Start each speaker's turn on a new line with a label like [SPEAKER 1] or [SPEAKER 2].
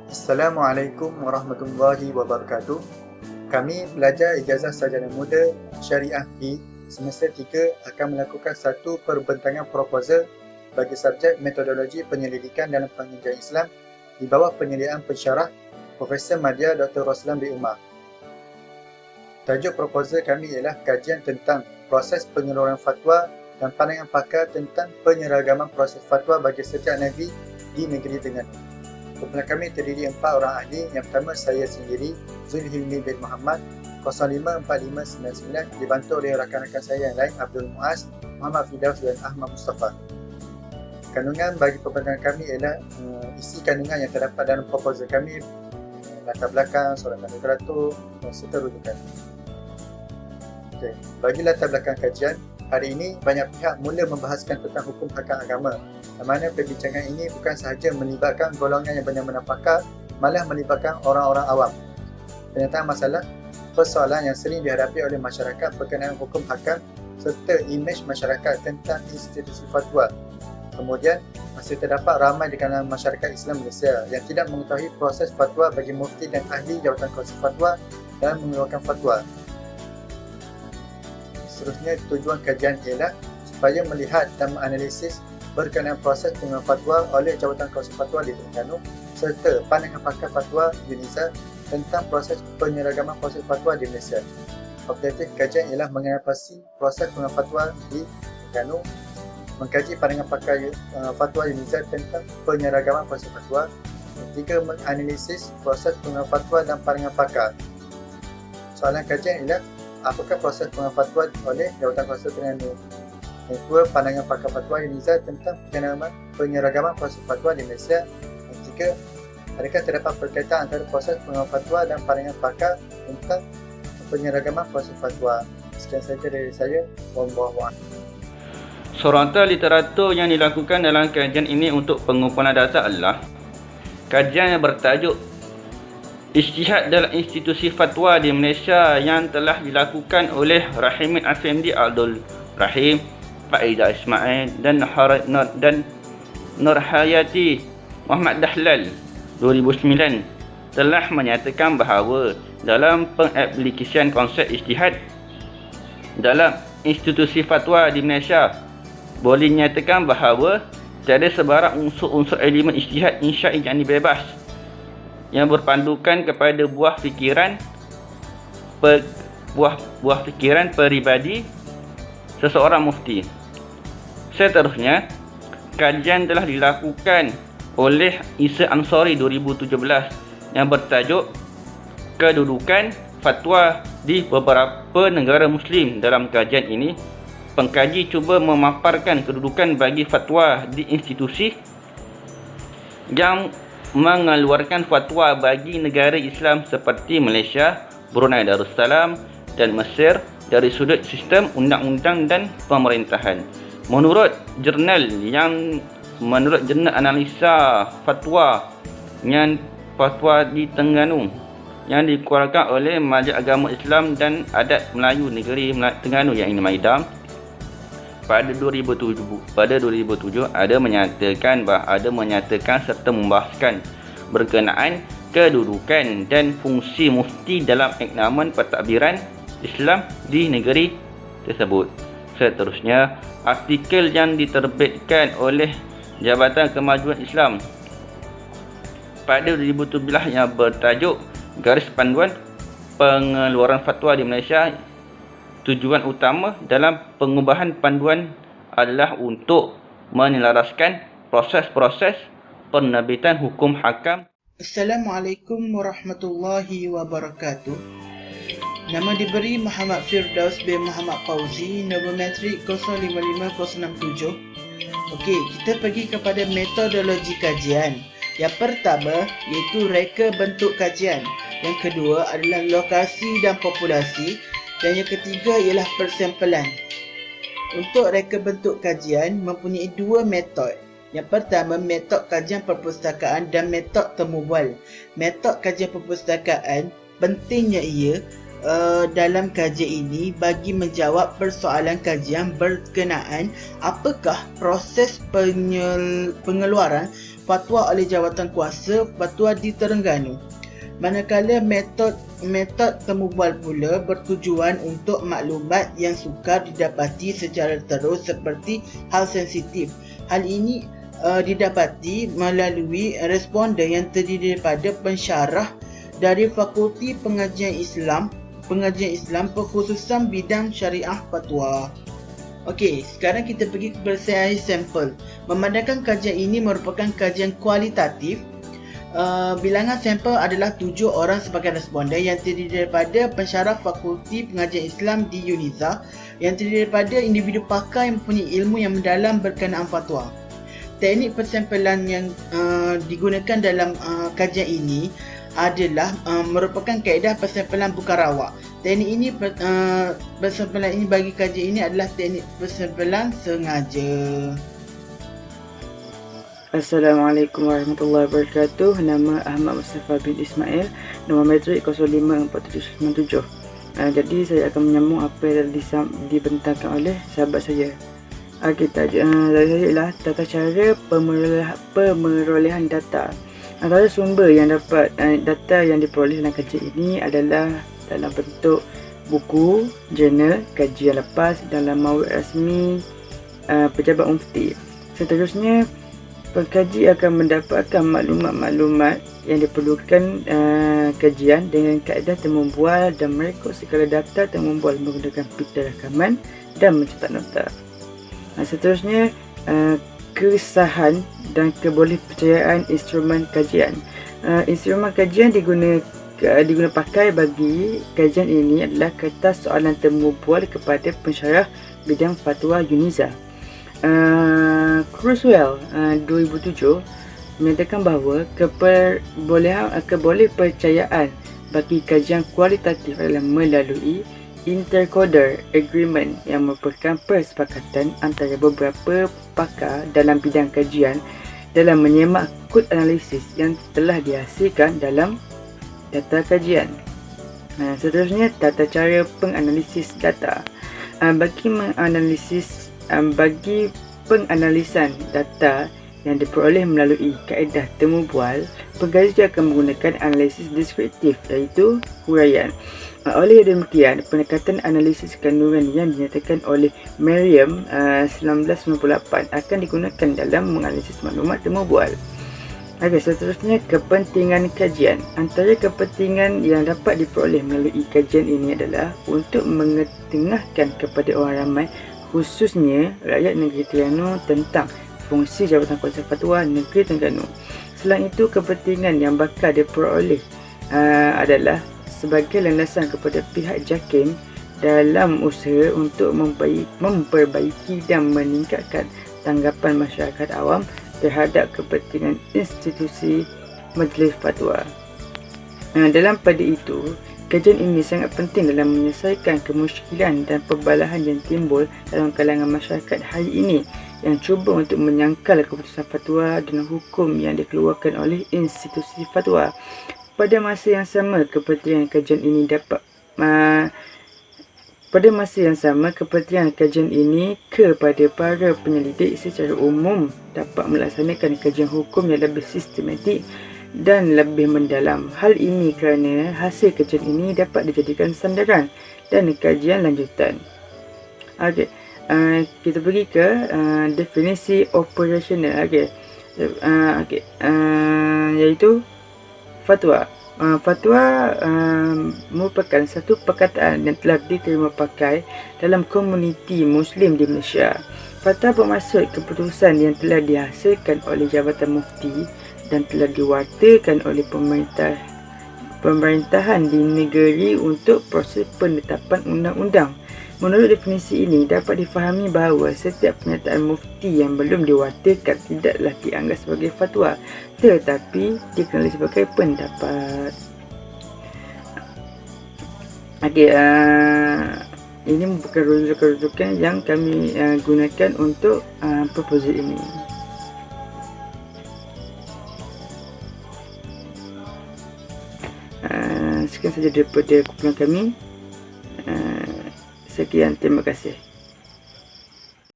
[SPEAKER 1] Assalamualaikum warahmatullahi wabarakatuh. Kami pelajar Ijazah Sarjana Muda Syariah B semester 3 akan melakukan satu perbentangan proposal bagi subjek metodologi penyelidikan dalam pengajian Islam di bawah penyediaan pensyarah Profesor Madya Dr. Roslan bin Umar. Tajuk proposal kami ialah kajian tentang proses penyaluran fatwa dan pandangan pakar tentang penyeragaman proses fatwa bagi setiap negeri di negeri Terengganu. Kumpulan kami terdiri 4 orang ahli. Yang pertama, saya sendiri, Zulhilmi bin Muhammad, 054599, dibantu oleh rakan-rakan saya yang lain, Abdul Muaz, Muhammad Fidaus dan Ahmad Mustafa. Kandungan bagi pembentangan kami ialah isi kandungan yang terdapat dalam proposal kami, latar belakang, sorakan literatur serta rujukan. Okay. Bagi latar belakang kajian, hari ini banyak pihak mula membahaskan tentang hukum hakam agama, di mana perbincangan ini bukan sahaja melibatkan golongan yang benar-benar pakar, malah melibatkan orang-orang awam. Penyataan masalah persoalan yang sering dihadapi oleh masyarakat berkenaan hukum hakam serta imej masyarakat tentang institusi fatwa. Kemudian, masih terdapat ramai di kalangan masyarakat Islam Malaysia yang tidak mengetahui proses fatwa bagi mufti dan ahli jawatan kuasa fatwa dalam mengeluarkan fatwa. Seterusnya, tujuan kajian ialah supaya melihat dan menganalisis berkenaan proses pengeluaran fatwa oleh Jawatan Kuasa Fatwa di Terengganu serta pandangan pakar fatwa UNISA tentang proses penyeragaman proses fatwa di Malaysia. Objektif kajian ialah menganalisis proses pengeluaran fatwa di Terengganu, mengkaji pandangan pakar fatwa UNISA tentang penyeragaman proses fatwa. Ketiga, menganalisis proses pengeluaran fatwa dan pandangan pakar. Soalan kajian ialah apakah proses pengeluaran fatwa oleh Jawatan Kuasa Terengganu? Yang kedua, pandangan pakar fatwa UNISA tentang penyeragaman proses fatwa di Malaysia. Yang ketiga, adakah terdapat perkaitan antara proses pengeluaran fatwa dan pandangan pakar tentang penyeragaman proses fatwa? Sekian saja dari saya. Wallahualam.
[SPEAKER 2] Soratan literatur yang dilakukan dalam kajian ini untuk pengumpulan data adalah kajian yang bertajuk Ijtihad dalam Institusi Fatwa di Malaysia yang telah dilakukan oleh Rahimin Afendi Abdul Rahim, Faizah Ismail dan Nurhayati Muhammad Dahlal 2009 telah menyatakan bahawa dalam pengaplikasian konsep ijtihad dalam institusi fatwa di Malaysia boleh dinyatakan bahawa tiada sebarang unsur-unsur elemen ijtihad insya'i yang bebas yang berpandukan kepada buah fikiran peribadi seseorang mufti. Seterusnya, kajian telah dilakukan oleh Isa Ansari 2017 yang bertajuk Kedudukan Fatwa di Beberapa Negara Muslim. Dalam kajian ini, pengkaji cuba memaparkan kedudukan bagi fatwa di institusi yang mengeluarkan fatwa bagi negara Islam seperti Malaysia, Brunei Darussalam dan Mesir dari sudut sistem undang-undang dan pemerintahan. Menurut jurnal analisa fatwa di Terengganu yang dikeluarkan oleh Majlis Agama Islam dan Adat Melayu Negeri Terengganu yang ini Maidam pada 2007 ada menyatakan serta membahaskan berkenaan kedudukan dan fungsi mufti dalam iknaman pentadbiran Islam di negeri tersebut. Seterusnya, artikel yang diterbitkan oleh Jabatan Kemajuan Islam pada 2017 yang bertajuk Garis Panduan Pengeluaran Fatwa di Malaysia. Tujuan utama dalam pengubahan panduan adalah untuk menyelaraskan proses-proses penerbitan hukum hakam.
[SPEAKER 3] Assalamualaikum warahmatullahi wabarakatuh. Nama diberi Muhammad Firdaus bin Muhammad Fauzi, nombor metrik 055067. Okey, kita pergi kepada metodologi kajian. Yang pertama iaitu reka bentuk kajian. Yang kedua adalah lokasi dan populasi. Dan yang ketiga ialah persempelan. Untuk reka bentuk kajian mempunyai dua metod. Yang pertama, metod kajian perpustakaan dan metod temu bual. Metod kajian perpustakaan pentingnya ia dalam kajian ini bagi menjawab persoalan kajian berkenaan apakah proses pengeluaran fatwa oleh jawatan kuasa fatwa di Terengganu. Manakala metod temu bual pula bertujuan untuk maklumat yang sukar didapati secara terus seperti hal sensitif. Hal ini didapati melalui responden yang terdiri daripada pensyarah dari Fakulti Pengajian Islam perkhususan bidang syariah fatwa. Okey, sekarang kita pergi ke persediaan sampel. Memandangkan kajian ini merupakan kajian kualitatif, bilangan sampel adalah 7 orang sebagai responden yang terdiri daripada pensyarah Fakulti Pengajian Islam di UNIZA, yang terdiri daripada individu pakar yang mempunyai ilmu yang mendalam berkenaan fatwa. Teknik persampelan yang digunakan dalam kajian ini adalah merupakan kaedah persampelan bukan rawak. Teknik ini persampelan ini bagi kajian ini adalah teknik persampelan sengaja.
[SPEAKER 4] Assalamualaikum warahmatullahi wabarakatuh. Nama Ahmad Mustafa bin Ismail, nombor matrik 054797. Jadi saya akan menyambung apa yang dibentangkan oleh sahabat saya. Dari saya ialah tata cara pemerolehan data. Antara sumber yang dapat data yang diperoleh dalam kajian ini adalah dalam bentuk buku, jurnal, kajian lepas dalam mawad rasmi pejabat mufti. Seterusnya, pengkaji akan mendapatkan maklumat-maklumat yang diperlukan kajian dengan kaedah temu bual dan merekod segala data temu bual menggunakan pita rakaman dan mencetak nota. Seterusnya, kesahan dan kebolehpercayaan instrumen kajian. Instrumen kajian diguna pakai bagi kajian ini adalah kertas soalan temu bual kepada pensyarah bidang fatwa UNIZA. Cruisewell 2007 menyatakan bahawa kebolehpercayaan bagi kajian kualitatif adalah melalui intercoder agreement yang merupakan persepakatan antara beberapa pakar dalam bidang kajian dalam menyemak kod analisis yang telah dihasilkan dalam data kajian. Seterusnya, tata cara penganalisis data. Bagi penganalisan data yang diperoleh melalui kaedah temu bual, pengkaji akan menggunakan analisis deskriptif, iaitu huraian. Oleh demikian, pendekatan analisis kandungan yang dinyatakan oleh Merriam 1998 akan digunakan dalam menganalisis maklumat temu bual. Seterusnya, kepentingan kajian. Antara kepentingan yang dapat diperoleh melalui kajian ini adalah untuk mengetengahkan kepada orang ramai, khususnya rakyat negeri Terengganu, tentang fungsi Jabatan Kuasa Fatwa Negeri Terengganu. Selain itu, kepentingan yang bakal diperoleh adalah sebagai landasan kepada pihak JAKIM dalam usaha untuk memperbaiki dan meningkatkan tanggapan masyarakat awam terhadap kepentingan institusi Majlis Fatwa. Dalam pada itu, kajian ini sangat penting dalam menyelesaikan kemusykilan dan perbalahan yang timbul dalam kalangan masyarakat hari ini yang cuba untuk menyangkal keputusan fatwa dan hukum yang dikeluarkan oleh institusi fatwa. Pada masa yang sama, kepentingan kajian ini kepada para penyelidik secara umum dapat melaksanakan kajian hukum yang lebih sistematik dan lebih mendalam. Hal ini kerana hasil kajian ini dapat dijadikan sandaran dan kajian lanjutan. Kita pergi ke definisi operasional. Iaitu fatwa. Fatwa merupakan satu perkataan yang telah diterima pakai dalam komuniti Muslim di Malaysia. Fatwa bermaksud keputusan yang telah dihasilkan oleh Jabatan Mufti dan telah diwartakan oleh pemerintahan di negeri untuk proses penetapan undang-undang. Menurut definisi ini, dapat difahami bahawa setiap pernyataan mufti yang belum diwartakan tidaklah dianggap sebagai fatwa, tetapi dikenali sebagai pendapat. Ini merupakan rujukan-rujukan yang kami gunakan untuk proposal ini. Sekian saja daripada kumpulan kami. Sekian, terima kasih.